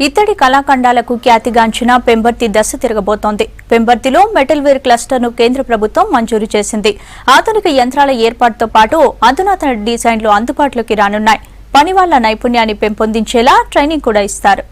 ఇత్తడి కళాఖండాలకు ఖ్యాతిగాంచిన పెంబర్తి దశ తిరగబోతోంది. పెంబర్తిలో metal wear క్లస్టర్ను కేంద్ర ప్రభుత్వం మంజూరు చేసింది. ఆధునిక యంత్రాల ఏర్పాటుతో పాటు అధునాతన డిజైన్లు అందుబాటులోకి రానున్నాయి. పనివాళ్ల నైపుణ్యాన్ని పెంపొందించేలా ట్రైనింగ్ కూడా ఇస్తారు.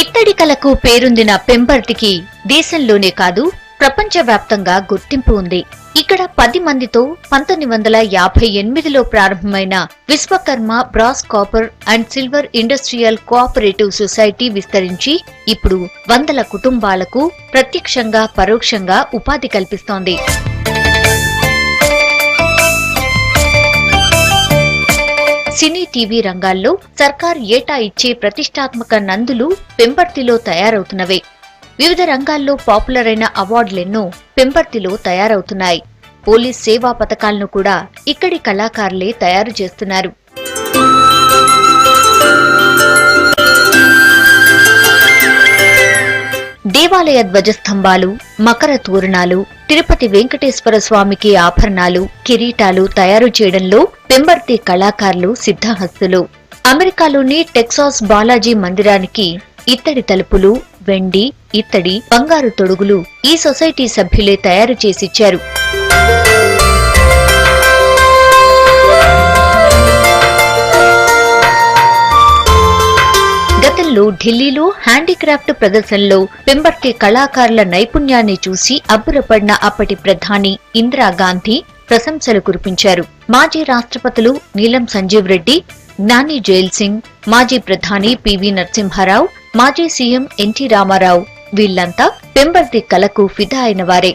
ఇత్తడి కళకు పేరొందిన పెంబర్తికి దేశంలోనే కాదు ప్రపంచవ్యాప్తంగా గుర్తింపు ఉంది. ఇక్కడ 10 మందితో 1958లో ప్రారంభమైన Vishwakarma brass copper and silver industrial cooperative society విస్తరించి ఇప్పుడు వందల కుటుంబాలకు ప్రత్యక్షంగా పరోక్షంగా ఉపాధి కల్పిస్తోంది. సినీ టీవీ రంగాల్లో సర్కార్ ఏటా ఇచ్చే ప్రతిష్టాత్మక నందులు పెంబర్తిలో తయారవుతున్నవే. వివిధ రంగాల్లో పాపులర్ అయిన అవార్డులెన్నో పెంబర్తిలో తయారవుతున్నాయి. పోలీస్ సేవా పథకాలను కూడా ఇక్కడి కళాకారులే తయారు చేస్తున్నారు. దేవాలయ ధ్వజస్తంభాలు, మకర తోరణాలు, తిరుపతి వెంకటేశ్వర స్వామికి ఆభరణాలు, కిరీటాలు తయారు చేయడంలో పెంబర్తి కళాకారులు సిద్ధహస్తులు. అమెరికాలోని టెక్సాస్ బాలాజీ మందిరానికి ఇత్తడి తలుపులు, వెండి, ఇత్తడి, బంగారు తొడుగులు ఈ సొసైటీ సభ్యులే తయారు చేసిచ్చారు. గతంలో ఢిల్లీలో హ్యాండీక్రాఫ్ట్ ప్రదర్శనలో పెంబర్తి కళాకారుల నైపుణ్యాన్ని చూసి అబ్బురపడిన అప్పటి ప్రధాని ఇందిరాగాంధీ ప్రశంసలు కురిపించారు. మాజీ రాష్ట్రపతులు నీలం సంజీవ్ రెడ్డి, జ్ఞాని జైల్ సింగ్, మాజీ ప్రధాని పివి నరసింహారావు, మాజీ సీఎం ఎన్టీ రామారావు వీళ్లంతా పెంబర్తి కళకు ఫిదా అయిన వారే.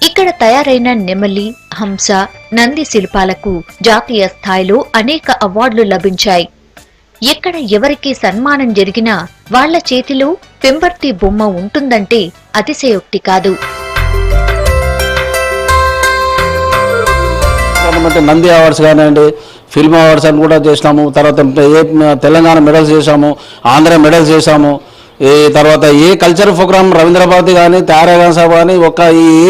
ఇక్కడ తయారైన నెమలి, హంస, నంది శిల్పాలకు జాతీయ స్థాయిలో అనేక అవార్డులు లభించాయి. ఎక్కడ ఎవరికి సన్మానం జరిగినా వాళ్ల చేతిలో పెంబర్తి బొమ్మ ఉంటుందంటే అతిశయోక్తి కాదు. నంది అవార్డ్స్ కానివ్వండి, ఫిల్మ్ అవార్డ్స్ అని కూడా చేసినాము. తర్వాత తెలంగాణ మెడల్స్ చేశాము, ఆంధ్ర మెడల్స్ చేశాము. ఈ తర్వాత ఏ కల్చరల్ ప్రోగ్రామ్ రవీంద్ర భారతి కానీ, త్యాగరాజ సభ కానీ,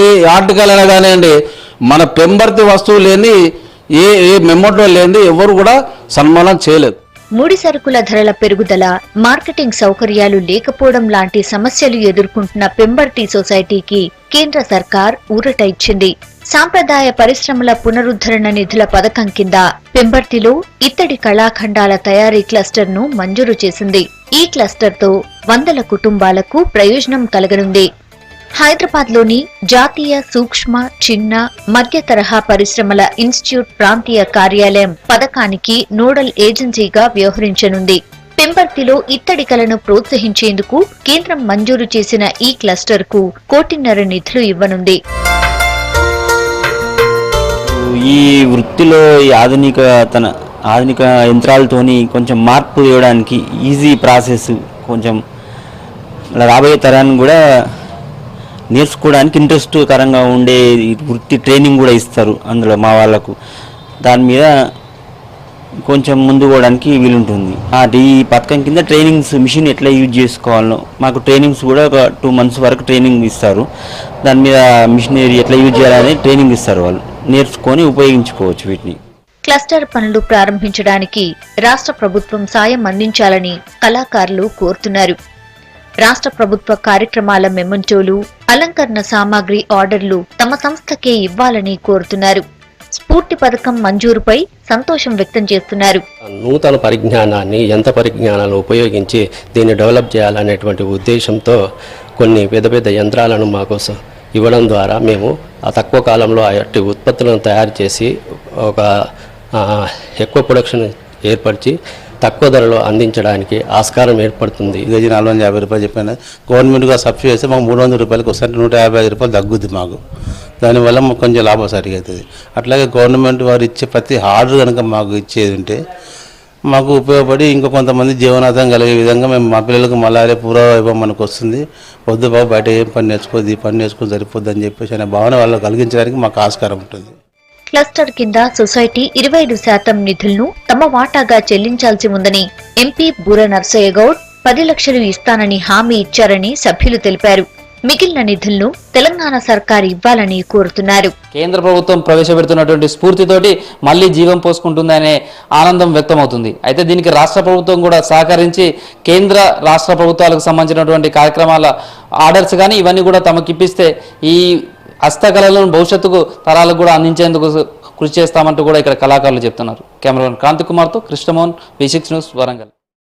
ఏ ఆర్టికల్ అయినా కానివ్వండి, మన పెంబర్తి వస్తువు లేని ఏ మెమోటో లేని ఎవరు కూడా సన్మానం చేయలేదు. ముడి సరుకుల ధరల పెరుగుదల, మార్కెటింగ్ సౌకర్యాలు లేకపోవడం లాంటి సమస్యలు ఎదుర్కొంటున్న పెంబర్తి సొసైటీకి కేంద్ర సర్కార్ ఊరట ఇచ్చింది. సాంప్రదాయ పరిశ్రమల పునరుద్ధరణ నిధుల పథకం కింద పెంబర్తిలో ఇత్తడి కళాఖండాల తయారీ క్లస్టర్ ను మంజూరు చేసింది. ఈ క్లస్టర్ తో వందల కుటుంబాలకు ప్రయోజనం కలగనుంది. హైదరాబాద్ లోని జాతీయ సూక్ష్మ, చిన్న, మధ్య తరహా పరిశ్రమల ఇన్స్టిట్యూట్ ప్రాంతీయ కార్యాలయం పథకానికి నోడల్ ఏజెన్సీగా వ్యవహరించనుంది. పెంబర్తిలో ఇత్తడి కళను ప్రోత్సహించేందుకు కేంద్రం మంజూరు చేసిన ఈ క్లస్టర్ కు 1.5 కోటి నిధులు ఇవ్వనుంది. ఈ వృత్తిలో ఈ ఆధునిక యంత్రాలతోని కొంచెం మార్పు ఇవ్వడానికి ఈజీ ప్రాసెస్, కొంచెం రాబోయే తరాన్ని కూడా నేర్చుకోవడానికి ఇంట్రెస్ట్ కరంగా ఉండే వృత్తి ట్రైనింగ్ కూడా ఇస్తారు అందులో మా వాళ్ళకు. దాని మీద కొంచెం ముందు పోవడానికి వీలుంటుంది. ఈ పథకం కింద ట్రైనింగ్స్, మిషన్ ఎట్లా యూజ్ చేసుకోవాలో మాకు ట్రైనింగ్స్ కూడా ఒక 2 months వరకు ట్రైనింగ్ ఇస్తారు. దాని మీద మిషనరీ ఎట్లా యూజ్ చేయాలని ట్రైనింగ్ ఇస్తారు. వాళ్ళు నేర్చుకొని ఉపయోగించుకోవచ్చు వీటిని. క్లస్టర్ పనులు ప్రారంభించడానికి రాష్ట్ర ప్రభుత్వం సాయం అందించాలని కళాకారులు కోరుతున్నారు. రాష్ట్ర ప్రభుత్వ కార్యక్రమాల మెమంటోలు, అలంకరణ సామాగ్రి ఆర్డర్లు తమ సంస్థకే ఇవ్వాలని కోరుతున్నారు. స్ఫూర్తి పథకం మంజూరుపై సంతోషం వ్యక్తం చేస్తున్నారు. నూతన పరిజ్ఞానాన్ని, యంత్ర పరిజ్ఞానాలను ఉపయోగించి దీన్ని డెవలప్ చేయాలనేటువంటి ఉద్దేశంతో కొన్ని పెద్ద యంత్రాలను మాకోసం ఇవ్వడం ద్వారా మేము ఆ తక్కువ కాలంలో అట్టి ఉత్పత్తులను తయారు చేసి ఒక ఎక్కువ ప్రొడక్షన్ ఏర్పరిచి తక్కువ ధరలో అందించడానికి ఆస్కారం ఏర్పడుతుంది. కేజీ 450 రూపాయలు చెప్పాను. గవర్నమెంట్గా సబ్సిడీ చేస్తే మాకు 300 రూపాయలకు వస్తుంది, 155 రూపాయలు తగ్గుద్ది మాకు. దానివల్ల మాకు కొంచెం లాభం సరిగా అవుతుంది. అట్లాగే గవర్నమెంట్ వారు ఇచ్చే ప్రతి ఆర్డర్ కనుక మాకు ఇచ్చేది ఉంటే మాకు ఉపయోగపడి ఇంకో కొంతమంది జీవనాధారం కలిగే విధంగా మేము మా పిల్లలకు మళ్ళీ పూర్వవైభవం మనకు వస్తుంది. వద్దు బాబు బయట ఏం పని నేర్చుకోవద్దు, ఈ పని నేర్చుకుని సరిపోద్ది అని చెప్పేసి అనే భావన వాళ్ళు కలిగించడానికి మాకు ఆస్కారం ఉంటుంది. క్లస్టర్ కింద సొసైటీ 25% నిధులను తమ వాటాగా చెల్లించాల్సి ఉందని ఎంపీ బూర నర్సయ్య గౌడ్ 10 లక్షలు ఇస్తానని హామీ ఇచ్చారని సభ్యులు తెలిపారు. మిగిలిన నిధులను తెలంగాణ సర్కార్ ఇవ్వాలని కోరుతున్నారు. కేంద్ర ప్రభుత్వం ప్రవేశపెడుతున్నటువంటి స్ఫూర్తితోటి మళ్ళీ జీవం పోసుకుంటుందనే ఆనందం వ్యక్తమవుతుంది. అయితే దీనికి రాష్ట్ర ప్రభుత్వం కూడా సహకరించి కేంద్ర రాష్ట్ర ప్రభుత్వాలకు సంబంధించినటువంటి కార్యక్రమాల ఆర్డర్స్ కానీ ఇవన్నీ కూడా తమకిప్పిస్తే ఈ హస్తకళలను భవిష్యత్తుకు తరాలకు కూడా అందించేందుకు కృషి చేస్తామంటూ కూడా ఇక్కడ కళాకారులు చెప్తున్నారు. కెమెరామెన్ క్రాంతి కుమార్తో కృష్ణమోహన్, V6 న్యూస్, వరంగల్.